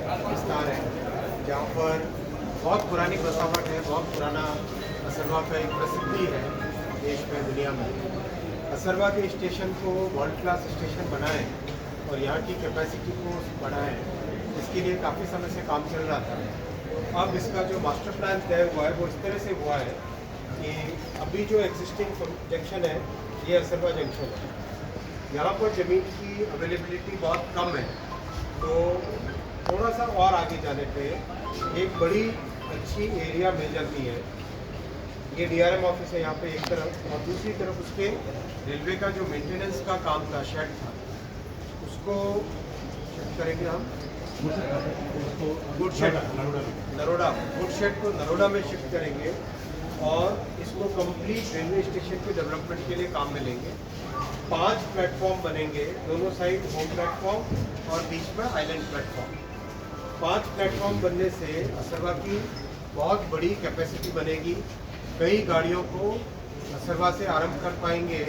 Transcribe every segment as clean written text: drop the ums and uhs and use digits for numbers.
विस्तार है, जहाँ पर बहुत पुरानी बसावट है, बहुत पुराना असरवा का एक प्रसिद्धि है देश में, दुनिया में। असरवा के स्टेशन को वर्ल्ड क्लास स्टेशन बनाएं और यहाँ की कैपेसिटी को बढ़ाएं, इसके लिए काफ़ी समय से काम चल रहा था। अब इसका जो मास्टर प्लान तय हुआ है वो इस तरह से हुआ है कि अभी जो एग्जिस्टिंग जंक्शन है ये असरवा जंक्शन है। यहाँ पर ज़मीन की अवेलेबिलिटी बहुत कम है, तो थोड़ा सा और आगे जाने पे एक बड़ी अच्छी एरिया मिल जाती है। ये डीआरएम ऑफिस है यहाँ पे एक तरफ, और दूसरी तरफ उसके रेलवे का जो मेंटेनेंस का काम था, शेड था, उसको शिफ्ट करेंगे हम good shed Naroda, good shed को नरोडा में शिफ्ट करेंगे और इसको कंप्लीट रेलवे स्टेशन के डेवलपमेंट के लिए काम में लेंगे। 5 प्लेटफॉर्म बनेंगे, दोनों साइड होम प्लेटफॉर्म और बीच में आइलैंड प्लेटफॉर्म। 5 प्लेटफॉर्म बनने से असरवा की बहुत बड़ी कैपेसिटी बनेगी, कई गाड़ियों को असरवा से आरंभ कर पाएंगे।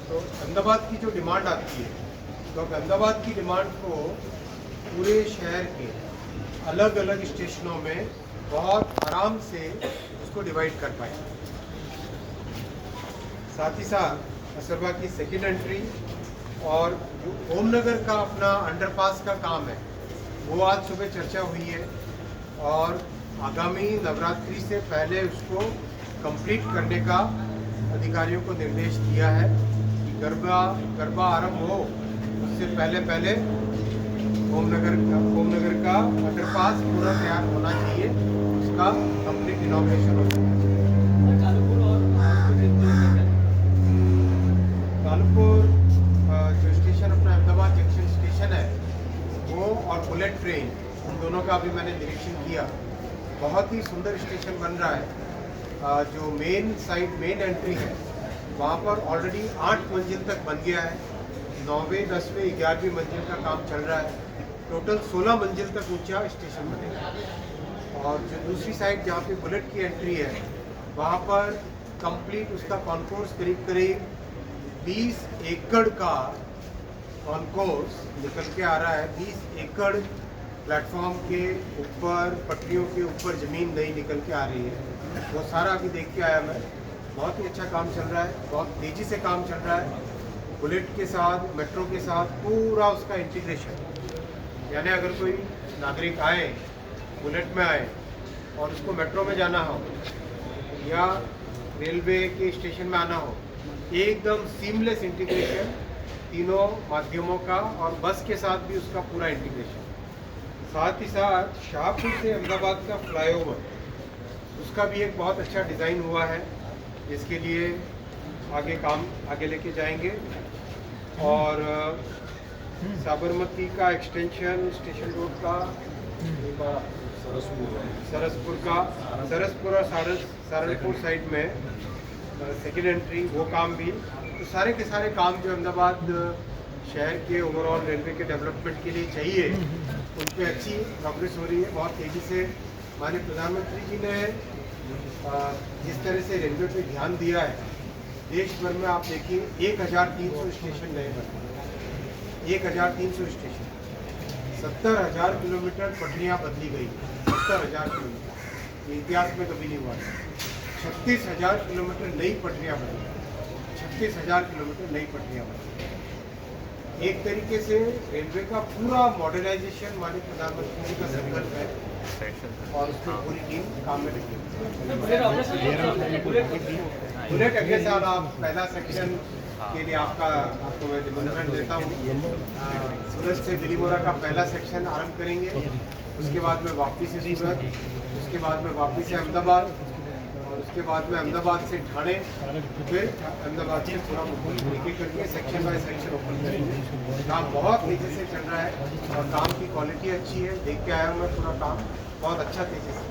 तो अहमदाबाद की जो डिमांड आती है, तो अहमदाबाद की डिमांड को पूरे शहर के अलग अलग स्टेशनों में बहुत आराम से उसको डिवाइड कर पाएंगे। साथ ही साथ असरवा की सेकेंड एंट्री और जो ओमनगर का अपना अंडरपास का काम है वो आज सुबह चर्चा हुई है, और आगामी नवरात्रि से पहले उसको कंप्लीट करने का अधिकारियों को निर्देश दिया है कि गरबा आरंभ हो उससे पहले ओमनगर का अंडरपास पूरा तैयार होना चाहिए, उसका कंप्लीट इनॉग्रेशन हो जाए। कालुपुर जो स्टेशन अपना अहमदाबाद जंक्शन स्टेशन है वो, और बुलेट ट्रेन, उन दोनों का अभी मैंने निरीक्षण किया। बहुत ही सुंदर स्टेशन बन रहा है। जो मेन एंट्री है वहाँ पर ऑलरेडी 8 मंजिल तक बन गया है, 9वीं 10वीं 11वीं मंजिल का काम चल रहा है। टोटल 16 मंजिल तक ऊंचा स्टेशन बनेगा। और जो दूसरी साइड जहाँ पे बुलेट की एंट्री है वहाँ पर कंप्लीट उसका कॉन्कोर्स करीब 20 एकड़ का कॉन्कोर्स निकल के आ रहा है। 20 एकड़ प्लेटफॉर्म के ऊपर, पटरियों के ऊपर ज़मीन नई निकल के आ रही है। वो सारा अभी देख के आया मैं। बहुत ही अच्छा काम चल रहा है, बहुत तेज़ी से काम चल रहा है। बुलेट के साथ, मेट्रो के साथ पूरा उसका इंटीग्रेशन, यानी अगर कोई नागरिक आए, बुलेट में आए और उसको मेट्रो में जाना हो या रेलवे के स्टेशन में आना हो, एकदम सीमलेस इंटीग्रेशन तीनों माध्यमों का, और बस के साथ भी उसका पूरा इंटीग्रेशन। साथ ही साथ शाहपुर से अहमदाबाद का फ्लाईओवर, उसका भी एक बहुत अच्छा डिज़ाइन हुआ है, इसके लिए आगे लेके जाएंगे। और साबरमती का एक्सटेंशन स्टेशन रोड का, सरसपुर और सहारनपुर साइड में सेकेंड एंट्री, वो काम भी, तो सारे के सारे काम जो अहमदाबाद शहर के ओवरऑल रेलवे के डेवलपमेंट के लिए चाहिए, उन पर अच्छी प्रोग्रेस हो रही है। बहुत तेज़ी से माननीय प्रधानमंत्री जी ने जिस तरह से रेलवे पे ध्यान दिया है, देश भर में आप देखिए 1300 स्टेशन नए बने, 1300 स्टेशन, 70,000 किलोमीटर पटरियाँ बदली गई, 70,000 किलोमीटर, इतिहास में कभी नहीं हुआ। 36,000 किलोमीटर नई पटरियाँ बनी, 36,000 किलोमीटर नई पटरियाँ बनी। एक तरीके से रेलवे का पूरा मॉडर्नाइजेशन माननीय प्रधानमंत्री जी का संकल्प है, और उसमें पूरी टीम काम में लगी। बुलेट अगले साल आप पहला सेक्शन के लिए आपको मैं निमंत्रण देता हूँ। सूरत से बिलीमोरा का पहला सेक्शन आरंभ करेंगे, उसके बाद में वापसी से सूरत, उसके बाद में वापसी से अहमदाबाद, और उसके बाद में अहमदाबाद से ठाणे, फिर अहमदाबाद से पूरा एक करके सेक्शन बाय सेक्शन ओपन करेंगे। काम बहुत तेज़ी से चल रहा है और काम की क्वालिटी अच्छी है। देख के आया हूँ मैं, पूरा काम बहुत अच्छा तेज़ी से